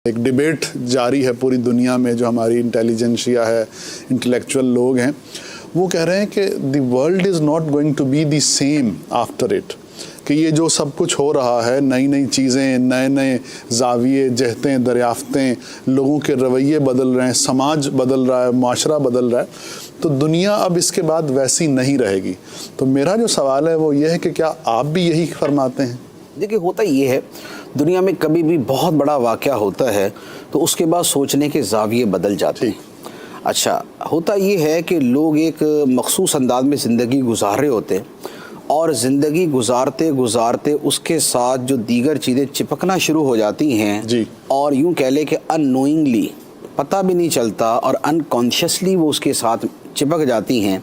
ایک ڈیبیٹ جاری ہے پوری دنیا میں، جو ہماری انٹیلیجنشیا ہے، انٹلیکچوئل لوگ ہیں، وہ کہہ رہے ہیں کہ the world is not going to be the same after it, کہ یہ جو سب کچھ ہو رہا ہے، نئی نئی چیزیں، نئے نئے زاویے، جہتیں، دریافتیں، لوگوں کے رویے بدل رہے ہیں، سماج بدل رہا ہے، معاشرہ بدل رہا ہے، تو دنیا اب اس کے بعد ویسی نہیں رہے گی۔ تو میرا جو سوال ہے وہ یہ ہے کہ کیا آپ بھی یہی فرماتے ہیں؟ دیکھیے، ہوتا یہ ہے دنیا میں کبھی بھی بہت بڑا واقعہ ہوتا ہے تو اس کے بعد سوچنے کے زاویے بدل جاتے ہیں۔ اچھا، ہوتا یہ ہے کہ لوگ ایک مخصوص انداز میں زندگی گزار رہے ہوتے ہیں، اور زندگی گزارتے گزارتے اس کے ساتھ جو دیگر چیزیں چپکنا شروع ہو جاتی ہیں، اور یوں کہہ لیں کہ ان نوئنگلی، پتہ بھی نہیں چلتا اور انکانشیسلی وہ اس کے ساتھ چپک جاتی ہیں،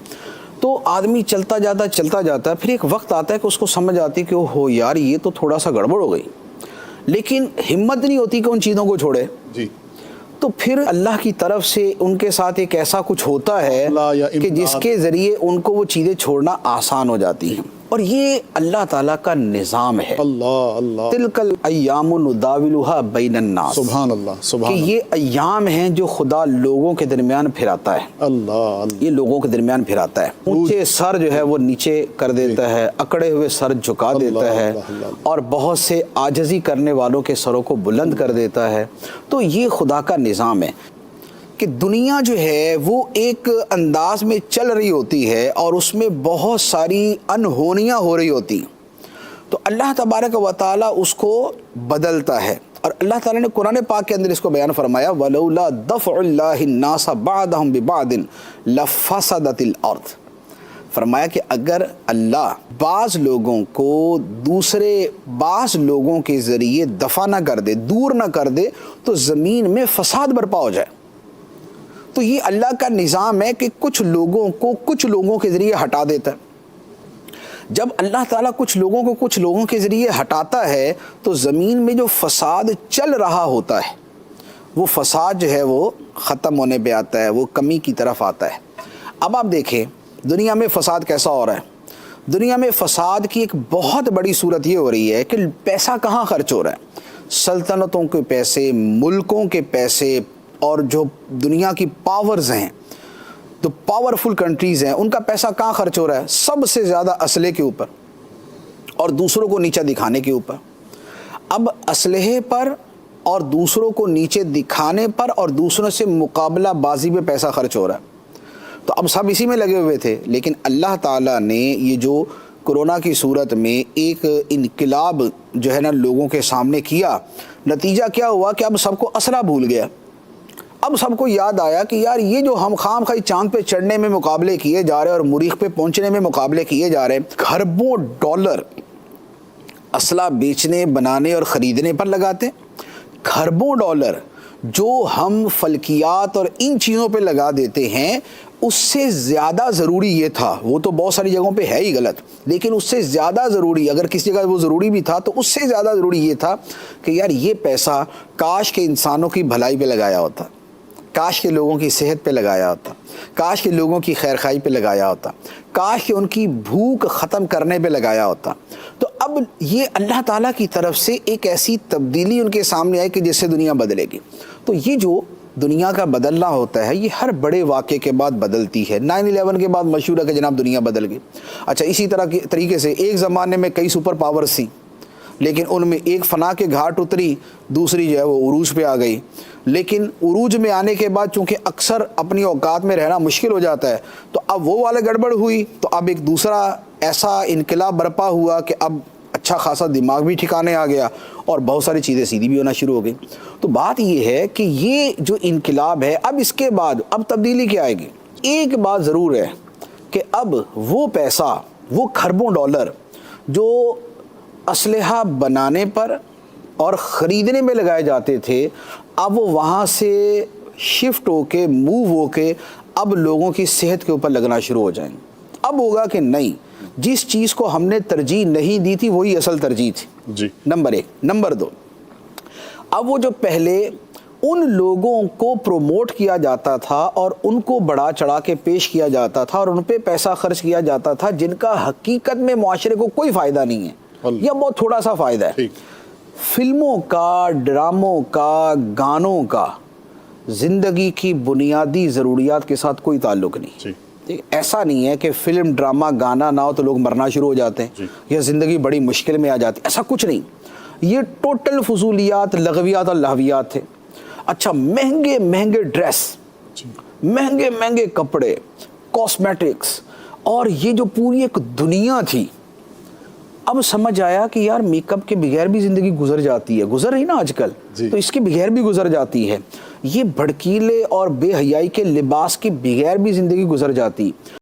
تو آدمی چلتا جاتا ہے، پھر ایک وقت آتا ہے کہ اس کو سمجھ آتی ہے کہ ہو یار یہ تو تھوڑا سا گڑبڑ ہو گئی، لیکن ہمت نہیں ہوتی کہ ان چیزوں کو چھوڑے۔ تو پھر اللہ کی طرف سے ان کے ساتھ ایک ایسا کچھ ہوتا ہے کہ جس کے ذریعے ان کو وہ چیزیں چھوڑنا آسان ہو جاتی ہیں، اور یہ اللہ تعالیٰ کا نظام ہے۔ تلک الایام نداولها بین الناس، سبحان اللہ، سبحان اللہ، کہ یہ ایام ہیں جو خدا لوگوں کے درمیان پھراتا ہے۔ یہ لوگوں کے درمیان پھراتا ہے، اونچے سر جو ہے وہ نیچے کر دیتا ہے، اکڑے ہوئے سر جھکا دیتا ہے، اور بہت سے عاجزی کرنے والوں کے سروں کو بلند کر دیتا ہے۔ تو یہ خدا کا نظام ہے کہ دنیا جو ہے وہ ایک انداز میں چل رہی ہوتی ہے، اور اس میں بہت ساری انہونیاں ہو رہی ہوتی ہیں، تو اللہ تبارک و تعالیٰ اس کو بدلتا ہے۔ اور اللہ تعالیٰ نے قرآن پاک کے اندر اس کو بیان فرمایا، وَلَوْلَا دَفْعُ اللَّهِ النَّاسَ بَعْضَهُمْ بِبَعْضٍ لَفَسَدَتِ الْأَرْضُ، فرمایا کہ اگر اللہ بعض لوگوں کو دوسرے بعض لوگوں کے ذریعے دفع نہ کر دے، دور نہ کر دے، تو زمین میں فساد برپا ہو جائے۔ تو یہ اللہ کا نظام ہے کہ کچھ لوگوں کو کچھ لوگوں کے ذریعے ہٹا دیتا ہے۔ جب اللہ تعالیٰ کچھ لوگوں کو کچھ لوگوں کے ذریعے ہٹاتا ہے تو زمین میں جو فساد چل رہا ہوتا ہے، وہ فساد جو ہے وہ ختم ہونے پہ آتا ہے، وہ کمی کی طرف آتا ہے۔ اب آپ دیکھیں دنیا میں فساد کیسا ہو رہا ہے۔ دنیا میں فساد کی ایک بہت بڑی صورت یہ ہو رہی ہے کہ پیسہ کہاں خرچ ہو رہا ہے۔ سلطنتوں کے پیسے، ملکوں کے پیسے، اور جو دنیا کی پاورز ہیں، تو پاورفل کنٹریز ہیں، ان کا پیسہ کہاں خرچ ہو رہا ہے؟ سب سے زیادہ اسلحے کے اوپر اور دوسروں کو نیچا دکھانے کے اوپر۔ اب اسلحے پر اور دوسروں کو نیچے دکھانے پر اور دوسروں سے مقابلہ بازی پہ پیسہ خرچ ہو رہا ہے، تو اب سب اسی میں لگے ہوئے تھے، لیکن اللہ تعالیٰ نے یہ جو کورونا کی صورت میں ایک انقلاب جو ہے نا لوگوں کے سامنے کیا، نتیجہ کیا ہوا کہ اب سب کو اسلحہ بھول گیا۔ اب سب کو یاد آیا کہ یار یہ جو ہم خام خواہ چاند پہ چڑھنے میں مقابلے کیے جا رہے ہیں اور مریخ پہ پہنچنے میں مقابلے کیے جا رہے ہیں، کھربوں ڈالر اسلحہ بیچنے، بنانے اور خریدنے پر لگاتے ہیں۔ کھربوں ڈالر جو ہم فلکیات اور ان چیزوں پہ لگا دیتے ہیں، اس سے زیادہ ضروری یہ تھا، وہ تو بہت ساری جگہوں پہ ہے ہی غلط، لیکن اس سے زیادہ ضروری، اگر کسی جگہ وہ ضروری بھی تھا تو اس سے زیادہ ضروری یہ تھا کہ یار یہ پیسہ کاش کے انسانوں کی بھلائی پہ لگایا ہوتا، کاش کے لوگوں کی صحت پہ لگایا ہوتا، کاش کے لوگوں کی خیر خواہی پہ لگایا ہوتا، کاش کہ ان کی بھوک ختم کرنے پہ لگایا ہوتا۔ تو اب یہ اللہ تعالیٰ کی طرف سے ایک ایسی تبدیلی ان کے سامنے آئی کہ جس سے دنیا بدلے گی۔ تو یہ جو دنیا کا بدلنا ہوتا ہے، یہ ہر بڑے واقعے کے بعد بدلتی ہے۔ 9/11 کے بعد مشہور ہے کہ جناب دنیا بدل گئی۔ اچھا، اسی طریقے سے ایک زمانے میں کئی سپر پاورز تھیں، لیکن ان میں ایک فنا کے گھاٹ اتری، دوسری جو ہے وہ عروج پہ آ گئی، لیکن عروج میں آنے کے بعد چونکہ اکثر اپنی اوقات میں رہنا مشکل ہو جاتا ہے، تو اب وہ والا گڑبڑ ہوئی، تو اب ایک دوسرا ایسا انقلاب برپا ہوا کہ اب اچھا خاصا دماغ بھی ٹھکانے آ گیا اور بہت ساری چیزیں سیدھی بھی ہونا شروع ہو گئی۔ تو بات یہ ہے کہ یہ جو انقلاب ہے، اب اس کے بعد اب تبدیلی کیا آئے گی؟ ایک بات ضرور ہے کہ اب وہ پیسہ، وہ کھربوں ڈالر جو اسلحہ بنانے پر اور خریدنے میں لگائے جاتے تھے، اب وہ وہاں سے شفٹ ہو کے، موو ہو کے اب لوگوں کی صحت کے اوپر لگنا شروع ہو جائیں۔ اب ہوگا کہ نہیں، جس چیز کو ہم نے ترجیح نہیں دی تھی وہی اصل ترجیح تھی، نمبر 1۔ نمبر 2، اب وہ جو پہلے ان لوگوں کو پروموٹ کیا جاتا تھا اور ان کو بڑا چڑھا کے پیش کیا جاتا تھا اور ان پہ پیسہ خرچ کیا جاتا تھا، جن کا حقیقت میں معاشرے کو کوئی فائدہ نہیں ہے یا بہت تھوڑا سا فائدہ ہے، فلموں کا، ڈراموں کا، گانوں کا زندگی کی بنیادی ضروریات کے ساتھ کوئی تعلق نہیں. ایسا نہیں ہے کہ فلم، ڈرامہ، گانا نہ ہو تو لوگ مرنا شروع ہو جاتے ہیں یا زندگی بڑی مشکل میں آ جاتی ہے. ایسا کچھ نہیں. یہ ٹوٹل فضولیات، لغویات اور لہویات تھے. اچھا، مہنگے مہنگے ڈریس، مہنگے مہنگے کپڑے، کاسمیٹکس، اور یہ جو پوری ایک دنیا تھی. اب سمجھ آیا کہ یار میک اپ کے بغیر بھی زندگی گزر جاتی ہے، گزر رہی نا آج کل، تو اس کے بغیر بھی گزر جاتی ہے. یہ بھڑکیلے اور بے حیائی کے لباس کے بغیر بھی زندگی گزر جاتی.